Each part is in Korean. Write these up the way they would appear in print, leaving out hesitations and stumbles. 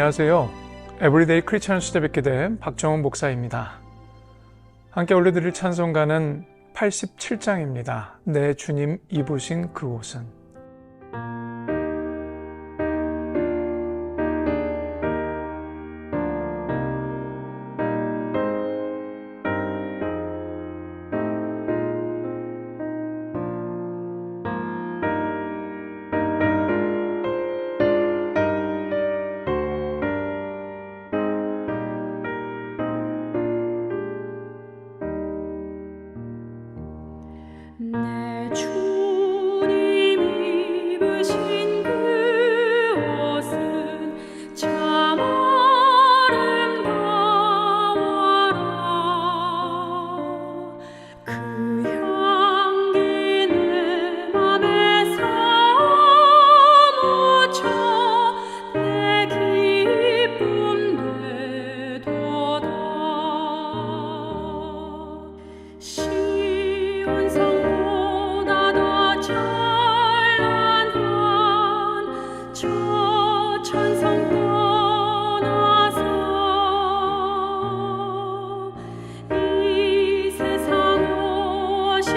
안녕하세요. 에브리데이 크리스천 찾아뵙게 된 박정훈 목사입니다. 함께 올려드릴 찬송가는 87장입니다. 내 주님 입으신 그 옷은. 내 주님 입으신 그 옷은 참 아름다워라. 그 향기 내 맘에 사무쳐 내 기쁨 되도다. 시온성보다 더 찬란한 저 천성 떠나서 이 세상 오신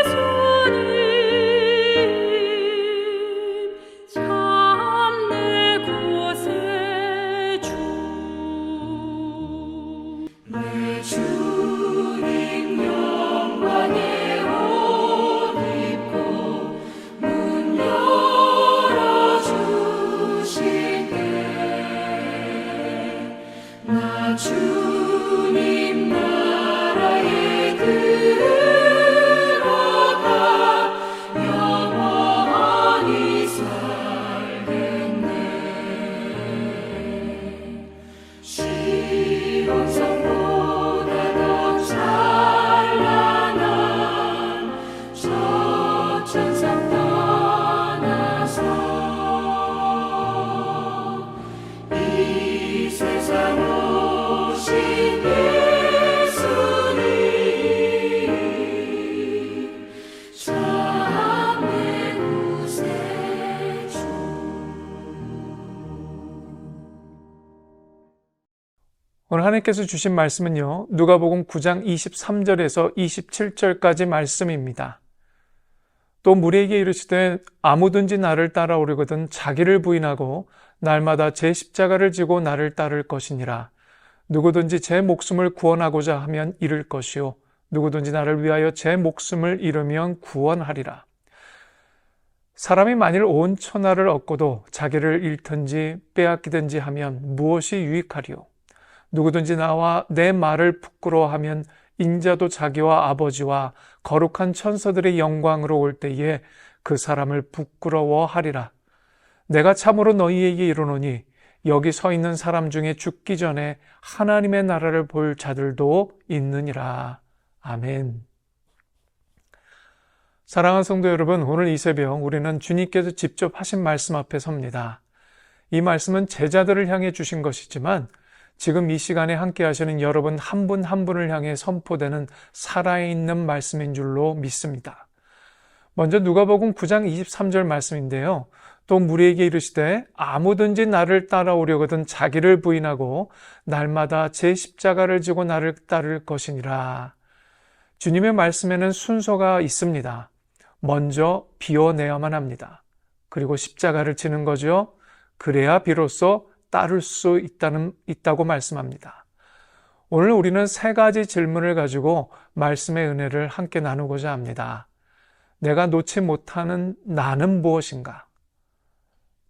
예수님 참 내 구원의 주. 내 주님 영광의 옷 입고 문 열어주실 때 나 주님 나라에 들어가 영원히 살겠네. 시온성보다 더 찬란한 저 천상 떠나서 이 세상 오신 예수님 참 내 구세주. 오늘 하나님께서 주신 말씀은요, 누가복음 9장 23절에서 27절까지 말씀입니다. 또 무리에게 이르시되 아무든지 나를 따라오려거든 자기를 부인하고 날마다 제 십자가를 지고 나를 따를 것이니라. 누구든지 제 목숨을 구원하고자 하면 잃을 것이요 누구든지 나를 위하여 제 목숨을 잃으면 구원하리라. 사람이 만일 온 천하를 얻고도 자기를 잃든지 빼앗기든지 하면 무엇이 유익하리요? 누구든지 나와 내 말을 부끄러워하면 인자도 자기와 아버지와 거룩한 천사들의 영광으로 올 때에 그 사람을 부끄러워하리라. 내가 참으로 너희에게 이르노니 여기 서 있는 사람 중에 죽기 전에 하나님의 나라를 볼 자들도 있느니라. 아멘. 사랑하는 성도 여러분, 오늘 이 새벽 우리는 주님께서 직접 하신 말씀 앞에 섭니다. 이 말씀은 제자들을 향해 주신 것이지만 지금 이 시간에 함께 하시는 여러분 한 분 한 분을 향해 선포되는 살아있는 말씀인 줄로 믿습니다. 먼저 누가복음 9장 23절 말씀인데요. 또 무리에게 이르시되 아무든지 나를 따라오려거든 자기를 부인하고 날마다 제 십자가를 지고 나를 따를 것이니라. 주님의 말씀에는 순서가 있습니다. 먼저 비워내야만 합니다. 그리고 십자가를 지는 거죠. 그래야 비로소 따를 수 있다고 말씀합니다. 오늘 우리는 세 가지 질문을 가지고 말씀의 은혜를 함께 나누고자 합니다. 내가 놓지 못하는 나는 무엇인가?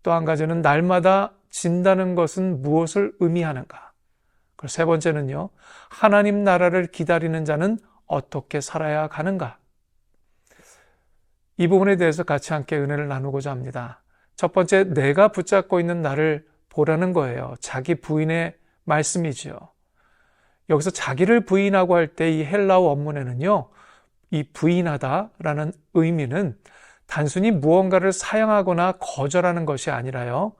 또 한 가지는 날마다 진다는 것은 무엇을 의미하는가? 그리고 세 번째는요, 하나님 나라를 기다리는 자는 어떻게 살아야 가는가? 이 부분에 대해서 같이 함께 은혜를 나누고자 합니다. 첫 번째, 내가 붙잡고 있는 나를 보라는 거예요. 자기 부인의 말씀이지요. 여기서 자기를 부인하고 할 때 이 헬라어 원문에는요, 이 부인하다라는 의미는 단순히 무언가를 사양하거나 거절하는 것이 아니라요,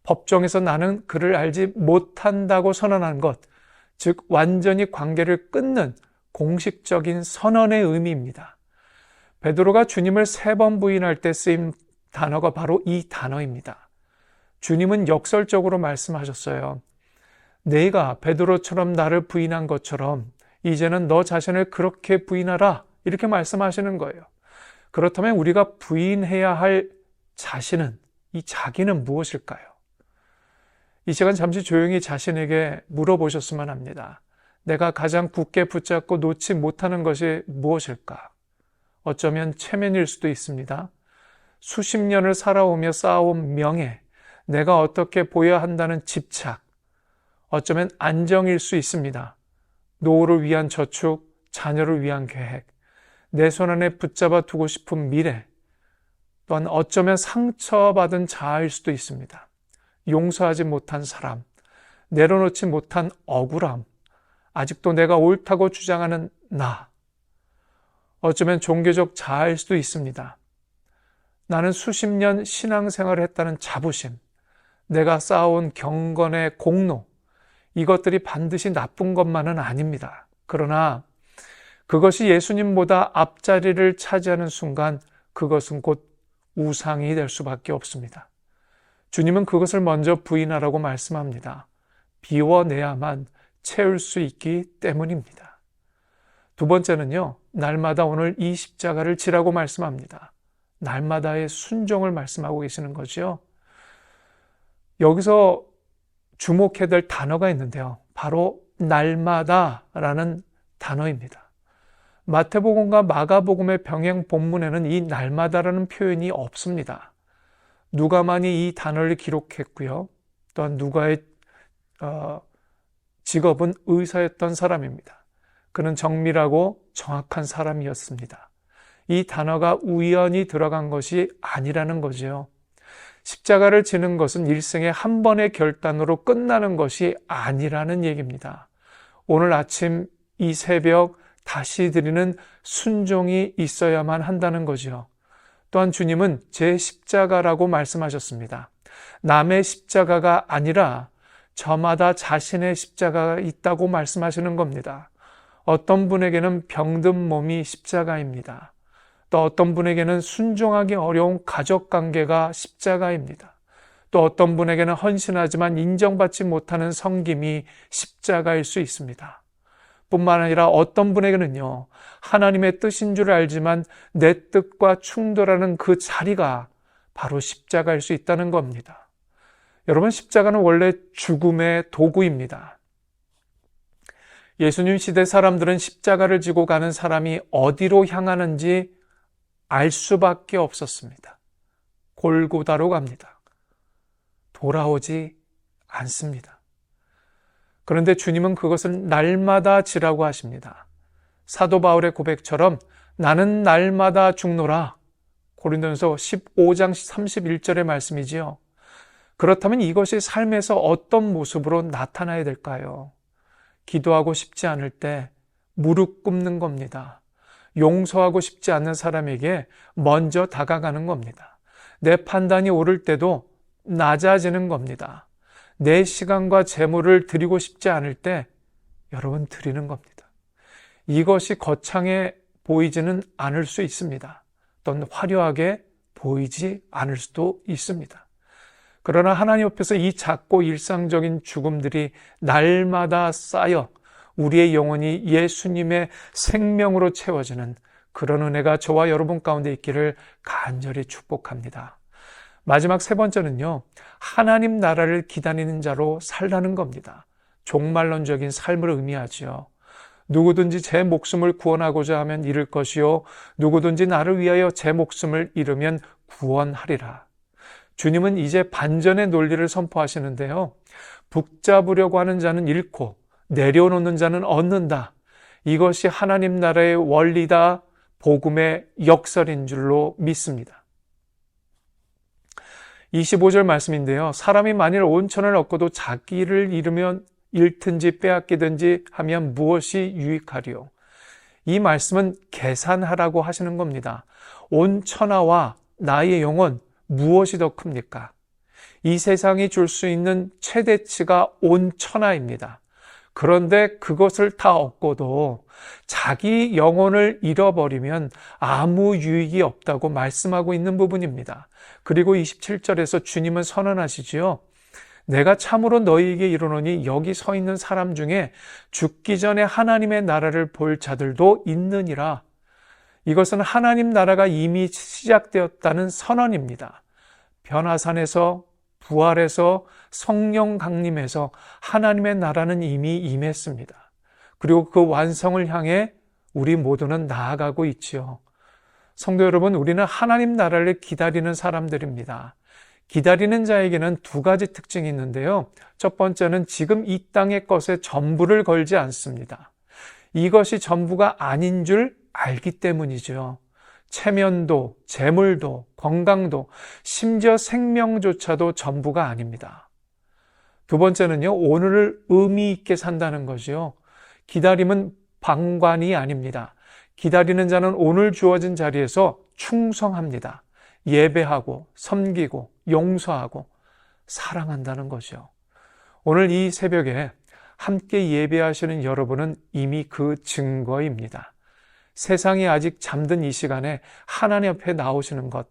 법정에서 나는 그를 알지 못한다고 선언하는 것, 즉 완전히 관계를 끊는 공식적인 선언의 의미입니다. 베드로가 주님을 3번 부인할 때 쓰인 단어가 바로 이 단어입니다. 주님은 역설적으로 말씀하셨어요. 네가 베드로처럼 나를 부인한 것처럼 이제는 너 자신을 그렇게 부인하라, 이렇게 말씀하시는 거예요. 그렇다면 우리가 부인해야 할 자신은, 이 자기는 무엇일까요? 이 시간 잠시 조용히 자신에게 물어보셨으면 합니다. 내가 가장 굳게 붙잡고 놓지 못하는 것이 무엇일까? 어쩌면 체면일 수도 있습니다. 수십 년을 살아오며 쌓아온 명예, 내가 어떻게 보여야 한다는 집착, 어쩌면 안정일 수 있습니다. 노후를 위한 저축, 자녀를 위한 계획, 내 손 안에 붙잡아 두고 싶은 미래, 또한 어쩌면 상처받은 자아일 수도 있습니다. 용서하지 못한 사람, 내려놓지 못한 억울함, 아직도 내가 옳다고 주장하는 나, 어쩌면 종교적 자아일 수도 있습니다. 나는 수십 년 신앙생활을 했다는 자부심, 내가 쌓아온 경건의 공로, 이것들이 반드시 나쁜 것만은 아닙니다. 그러나 그것이 예수님보다 앞자리를 차지하는 순간 그것은 곧 우상이 될 수밖에 없습니다. 주님은 그것을 먼저 부인하라고 말씀합니다. 비워내야만 채울 수 있기 때문입니다. 두 번째는요, 날마다 오늘 이 십자가를 지라고 말씀합니다. 날마다의 순종을 말씀하고 계시는 거죠. 여기서 주목해야 될 단어가 있는데요. 바로 날마다라는 단어입니다. 마태복음과 마가복음의 병행 본문에는 이 날마다라는 표현이 없습니다. 누가만이 이 단어를 기록했고요. 또한 누가의 직업은 의사였던 사람입니다. 그는 정밀하고 정확한 사람이었습니다. 이 단어가 우연히 들어간 것이 아니라는 거죠. 십자가를 지는 것은 일생의 한 번의 결단으로 끝나는 것이 아니라는 얘기입니다. 오늘 아침 이 새벽 다시 드리는 순종이 있어야만 한다는 거죠. 또한 주님은 제 십자가라고 말씀하셨습니다. 남의 십자가가 아니라 저마다 자신의 십자가가 있다고 말씀하시는 겁니다. 어떤 분에게는 병든 몸이 십자가입니다. 또 어떤 분에게는 순종하기 어려운 가족관계가 십자가입니다. 또 어떤 분에게는 헌신하지만 인정받지 못하는 섬김이 십자가일 수 있습니다. 뿐만 아니라 어떤 분에게는요, 하나님의 뜻인 줄 알지만 내 뜻과 충돌하는 그 자리가 바로 십자가일 수 있다는 겁니다. 여러분, 십자가는 원래 죽음의 도구입니다. 예수님 시대 사람들은 십자가를 지고 가는 사람이 어디로 향하는지 알 수밖에 없었습니다. 골고다로 갑니다. 돌아오지 않습니다. 그런데 주님은 그것을 날마다 지라고 하십니다. 사도 바울의 고백처럼 나는 날마다 죽노라. 고린도전서 15장 31절의 말씀이지요. 그렇다면 이것이 삶에서 어떤 모습으로 나타나야 될까요? 기도하고 싶지 않을 때 무릎 꿇는 겁니다. 용서하고 싶지 않는 사람에게 먼저 다가가는 겁니다. 내 판단이 옳을 때도 낮아지는 겁니다. 내 시간과 재물을 드리고 싶지 않을 때 여러분 드리는 겁니다. 이것이 거창해 보이지는 않을 수 있습니다. 또는 화려하게 보이지 않을 수도 있습니다. 그러나 하나님 앞에서 이 작고 일상적인 죽음들이 날마다 쌓여 우리의 영혼이 예수님의 생명으로 채워지는 그런 은혜가 저와 여러분 가운데 있기를 간절히 축복합니다. 마지막 세 번째는요, 하나님 나라를 기다리는 자로 살라는 겁니다. 종말론적인 삶을 의미하지요. 누구든지 제 목숨을 구원하고자 하면 잃을 것이요, 누구든지 나를 위하여 제 목숨을 잃으면 구원하리라. 주님은 이제 반전의 논리를 선포하시는데요. 붙잡으려고 하는 자는 잃고 내려놓는 자는 얻는다. 이것이 하나님 나라의 원리다, 복음의 역설인 줄로 믿습니다. 25절 말씀인데요. 사람이 만일 온천을 얻고도 자기를 잃으면 잃든지 빼앗기든지 하면 무엇이 유익하리요? 이 말씀은 계산하라고 하시는 겁니다. 온천하와 나의 영혼 무엇이 더 큽니까? 이 세상이 줄 수 있는 최대치가 온천하입니다. 그런데 그것을 다 얻고도 자기 영혼을 잃어버리면 아무 유익이 없다고 말씀하고 있는 부분입니다. 그리고 27절에서 주님은 선언하시지요. 내가 참으로 너희에게 이르노니 여기 서 있는 사람 중에 죽기 전에 하나님의 나라를 볼 자들도 있느니라. 이것은 하나님 나라가 이미 시작되었다는 선언입니다. 변화산에서 부활해서 성령 강림해서 하나님의 나라는 이미 임했습니다. 그리고 그 완성을 향해 우리 모두는 나아가고 있지요. 성도 여러분, 우리는 하나님 나라를 기다리는 사람들입니다. 기다리는 자에게는 두 가지 특징이 있는데요. 첫 번째는 지금 이 땅의 것에 전부를 걸지 않습니다. 이것이 전부가 아닌 줄 알기 때문이죠. 체면도, 재물도, 건강도, 심지어 생명조차도 전부가 아닙니다. 두 번째는요, 오늘을 의미 있게 산다는 거죠. 기다림은 방관이 아닙니다. 기다리는 자는 오늘 주어진 자리에서 충성합니다. 예배하고, 섬기고, 용서하고, 사랑한다는 거죠. 오늘 이 새벽에 함께 예배하시는 여러분은 이미 그 증거입니다. 세상이 아직 잠든 이 시간에 하나님 앞에 나오시는 것,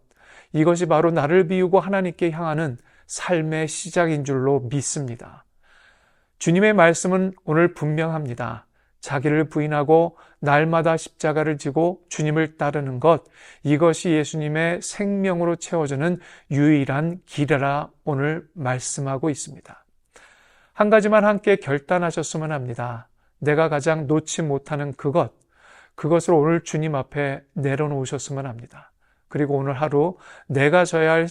이것이 바로 나를 비우고 하나님께 향하는 삶의 시작인 줄로 믿습니다. 주님의 말씀은 오늘 분명합니다. 자기를 부인하고 날마다 십자가를 지고 주님을 따르는 것, 이것이 예수님의 생명으로 채워주는 유일한 길이라 오늘 말씀하고 있습니다. 한 가지만 함께 결단하셨으면 합니다. 내가 가장 놓지 못하는 그것을 오늘 주님 앞에 내려놓으셨으면 합니다. 그리고 오늘 하루 내가 져야 할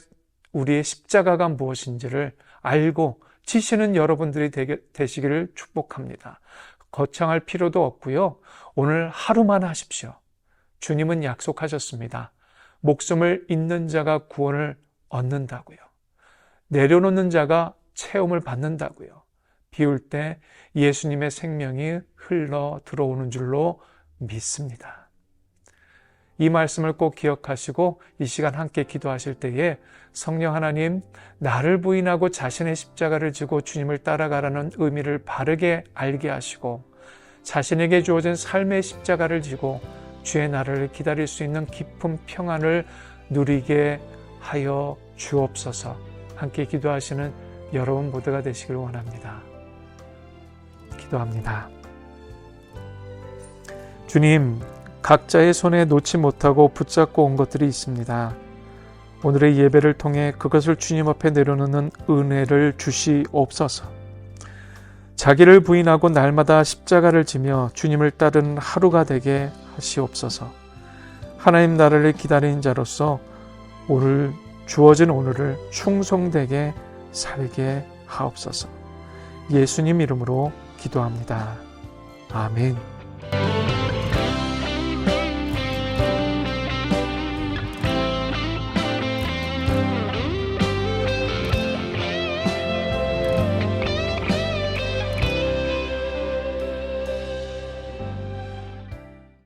우리의 십자가가 무엇인지를 알고 지시는 여러분들이 되시기를 축복합니다. 거창할 필요도 없고요. 오늘 하루만 하십시오. 주님은 약속하셨습니다. 목숨을 잇는 자가 구원을 얻는다고요. 내려놓는 자가 체험을 받는다고요. 비울 때 예수님의 생명이 흘러 들어오는 줄로 믿습니다. 이 말씀을 꼭 기억하시고 이 시간 함께 기도하실 때에 성령 하나님, 나를 부인하고 자신의 십자가를 지고 주님을 따라가라는 의미를 바르게 알게 하시고 자신에게 주어진 삶의 십자가를 지고 주의 나라를 기다릴 수 있는 깊은 평안을 누리게 하여 주옵소서. 함께 기도하시는 여러분 모두가 되시길 원합니다. 기도합니다. 주님, 각자의 손에 놓지 못하고 붙잡고 온 것들이 있습니다. 오늘의 예배를 통해 그것을 주님 앞에 내려놓는 은혜를 주시옵소서. 자기를 부인하고 날마다 십자가를 지며 주님을 따르는 하루가 되게 하시옵소서. 하나님 나라를 기다리는 자로서 오늘 주어진 오늘을 충성되게 살게 하옵소서. 예수님 이름으로 기도합니다. 아멘.